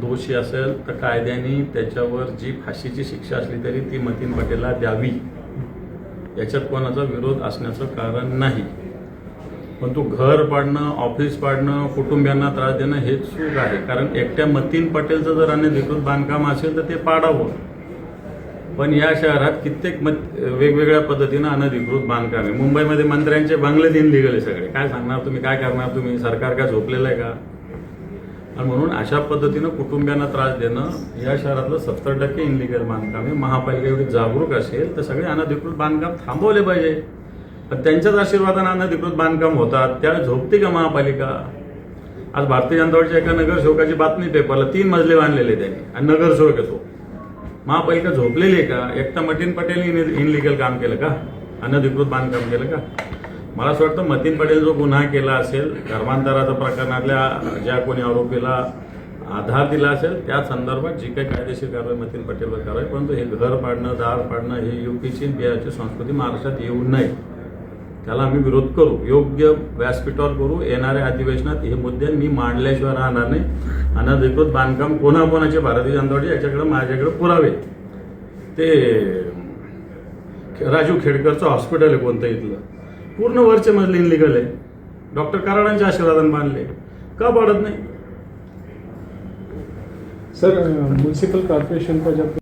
दोषी असेल तर कायद्याने त्याच्यावर जी फाशीची शिक्षा असली तरी ती मतीन पटेलला द्यावी, याच्यात कोणाचा विरोध असण्याचं कारण नाही. पण तो घर पाडणं, ऑफिस पाडणं, कुटुंबियांना त्रास देणं हेच चूक आहे. कारण एकट्या मतीन पटेलचं जर अनधिकृत बांधकाम असेल तर ते पाडावं. पण या शहरात कित्येक वेगवेगळ्या पद्धतीनं अनधिकृत बांधकाम आहे. मुंबईमध्ये मंत्र्यांचे बंगले इनलिगल आहे सगळे. काय सांगणार तुम्ही, काय करणार तुम्ही? सरकार काय झोपलेलं आहे का? आणि म्हणून अशा पद्धतीनं कुटुंबियांना त्रास देणं, या शहरातलं 70% इनलिगल बांधकाम आहे. महापालिका एवढी जागरूक असेल तर सगळे अनधिकृत बांधकाम थांबवले पाहिजे. पण त्यांच्याच आशीर्वादानं अनधिकृत बांधकाम होतात, त्यावेळेस झोपते का महापालिका? आज भारतीय जनता पार्टीच्या एका नगरसेवकाची बातमी पेपरला 3 मजले बांधलेले त्यांनी आणि नगरसेवक येतो. महापालिका झोपलेली आहे का? एकटा मतीन पटेलने इनलिगल काम केलं का? अनधिकृत बांधकाम केलं का? मला असं वाटतं मतीन पटेल जो गुन्हा केला असेल, धर्मांतराच्या प्रकरणातल्या ज्या कोणी आरोपीला आधार दिला असेल त्या संदर्भात जी काही कायदेशीर कारवाई मतीन पटेलवर करावी. परंतु हे घर पाडणं, दार पाडणं हे यूपीची बिहारची संस्कृती महाराष्ट्रात येऊ नये, त्याला आम्ही विरोध करू. योग्य व्यासपीठावर करू. येणाऱ्या अधिवेशनात हे मुद्दे मी मांडल्याशिवाय राहणार नाही. अनधिकृत बांधकाम कोणाकोणाचे भारतीय जनता पार्टी याच्याकडे माझ्याकडे पुरावे. ते राजू खेडकरचं हॉस्पिटल आहे कोणतं इथलं, पूर्ण वरचे मजले इनलिगल आहे. डॉक्टर कराडांच्या आशीर्वादाने बांधले, का पाडत नाही? सर म्युनिसिपल कॉर्पोरेशन का जब